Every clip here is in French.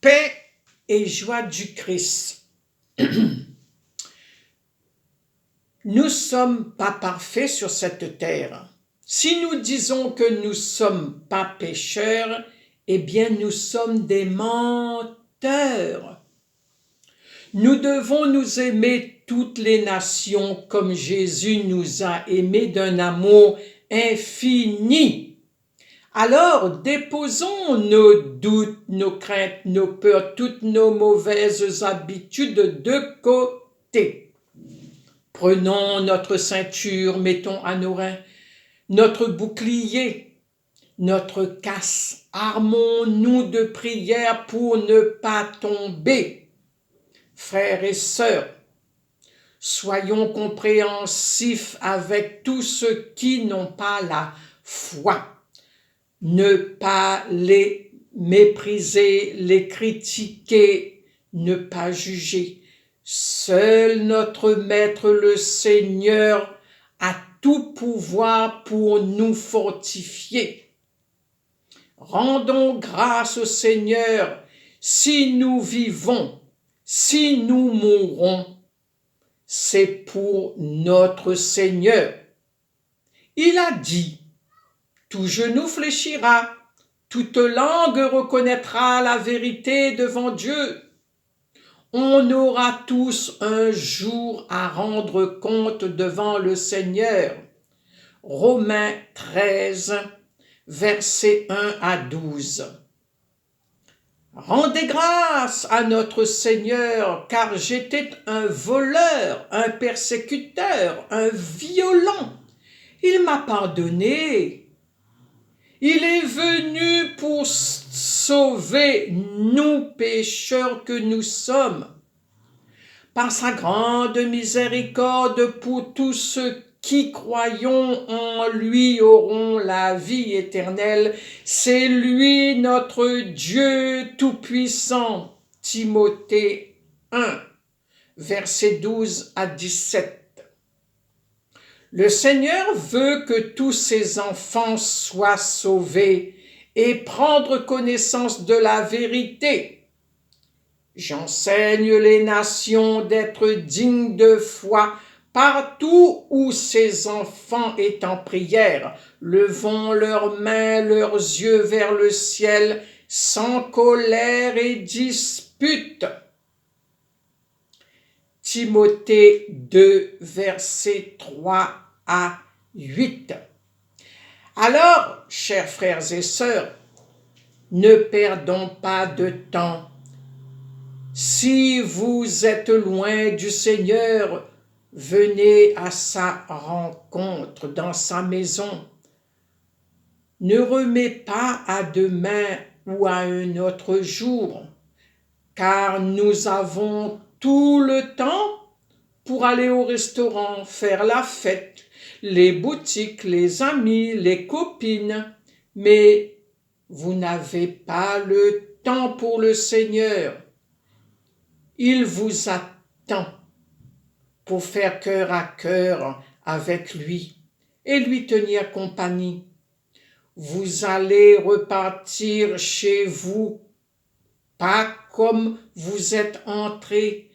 Paix et joie du Christ. Nous ne sommes pas parfaits sur cette terre. Si nous disons que nous ne sommes pas pécheurs, eh bien nous sommes des menteurs. Nous devons nous aimer toutes les nations comme Jésus nous a aimés d'un amour infini. Alors déposons nos doutes, nos craintes, nos peurs, toutes nos mauvaises habitudes de côté. Prenons notre ceinture, mettons à nos reins notre bouclier, notre casque. Armons-nous de prière pour ne pas tomber. Frères et sœurs, soyons compréhensifs avec tous ceux qui n'ont pas la foi. Ne pas les mépriser, les critiquer, ne pas juger. Seul notre Maître le Seigneur a tout pouvoir pour nous fortifier. Rendons grâce au Seigneur si nous vivons, si nous mourrons. C'est pour notre Seigneur. Il a dit: tout genou fléchira, toute langue reconnaîtra la vérité devant Dieu. On aura tous un jour à rendre compte devant le Seigneur. Romains 13, versets 1 à 12. Rendez grâce à notre Seigneur, car j'étais un voleur, un persécuteur, un violent. Il m'a pardonné. Il est venu pour sauver nous pécheurs que nous sommes. Par sa grande miséricorde, pour tous ceux qui croyons en lui auront la vie éternelle. C'est lui notre Dieu tout-puissant. Timothée 1, versets 12 à 17. Le Seigneur veut que tous ses enfants soient sauvés et prendre connaissance de la vérité. J'enseigne les nations d'être dignes de foi partout où ses enfants est en prière. Levons leurs mains, leurs yeux vers le ciel, sans colère et dispute. Timothée 2, versets 3 à 8. Alors, chers frères et sœurs, ne perdons pas de temps. Si vous êtes loin du Seigneur, venez à sa rencontre dans sa maison. Ne remets pas à demain ou à un autre jour, car nous avons tout le temps pour aller au restaurant, faire la fête, les boutiques, les amis, les copines, mais vous n'avez pas le temps pour le Seigneur. Il vous attend pour faire cœur à cœur avec lui et lui tenir compagnie. Vous allez repartir chez vous, pas comme vous êtes entré.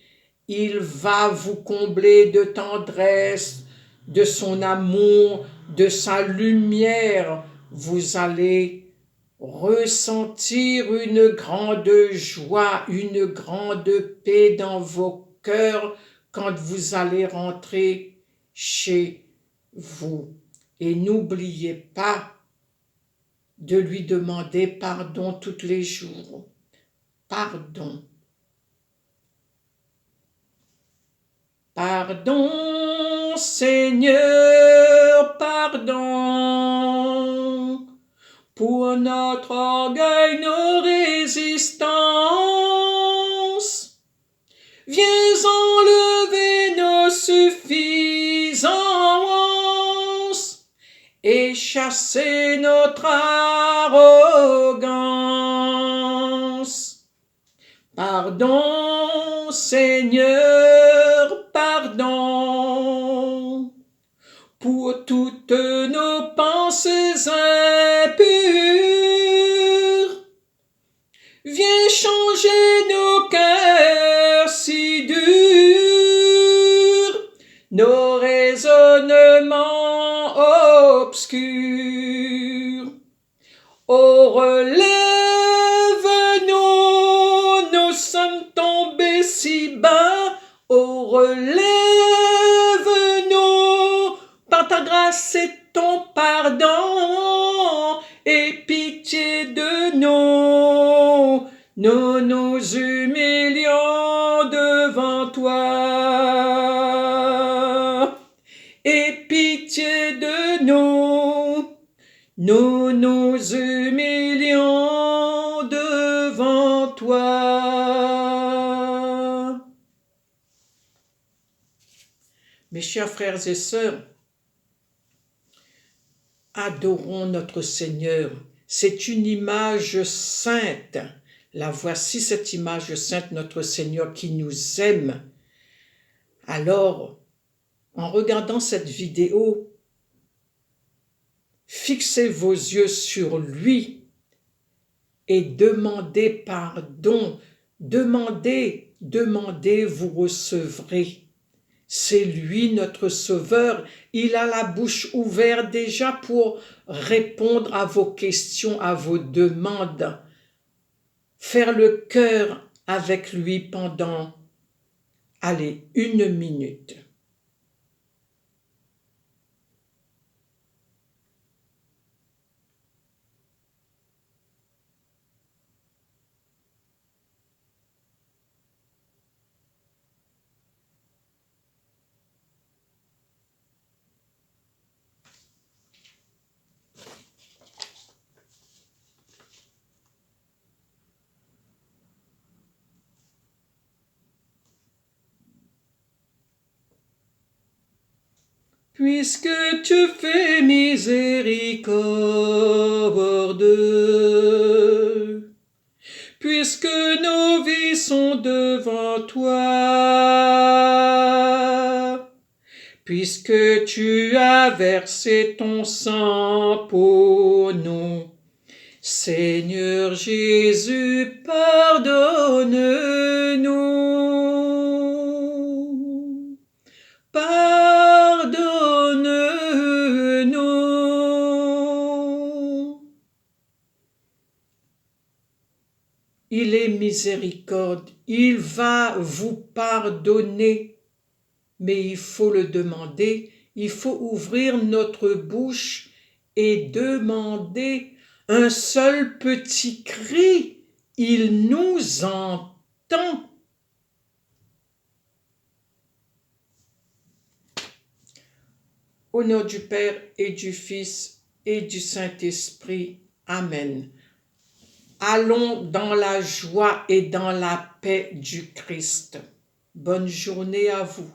Il va vous combler de tendresse, de son amour, de sa lumière. Vous allez ressentir une grande joie, une grande paix dans vos cœurs quand vous allez rentrer chez vous. Et n'oubliez pas de lui demander pardon tous les jours. Pardon. Pardon, Seigneur, pardon, pour notre orgueil, nos résistances. Viens enlever nos suffisances et chasser notre arrogance. Pardon, Seigneur, pardon, pour toutes nos pensées impures. Viens changer tombés si bas, oh relève-nous par ta grâce et ton pardon, et pitié de nous, nous nous humilions devant toi, et pitié de nous, nous nous humilions devant toi. Mes chers frères et sœurs, adorons notre Seigneur. C'est une image sainte. La voici, cette image sainte, notre Seigneur qui nous aime. Alors, en regardant cette vidéo, fixez vos yeux sur lui et demandez pardon. Demandez, vous recevrez. C'est lui notre Sauveur. Il a la bouche ouverte déjà pour répondre à vos questions, à vos demandes. Faire le cœur avec lui pendant, 1 minute. Puisque tu fais miséricorde, puisque nos vies sont devant toi, puisque tu as versé ton sang pour nous, Seigneur Jésus, pardonne-nous. Pardonne-nous. Il est miséricorde, il va vous pardonner, mais il faut le demander, il faut ouvrir notre bouche et demander un seul petit cri, il nous entend. Au nom du Père et du Fils et du Saint-Esprit. Amen. Allons dans la joie et dans la paix du Christ. Bonne journée à vous.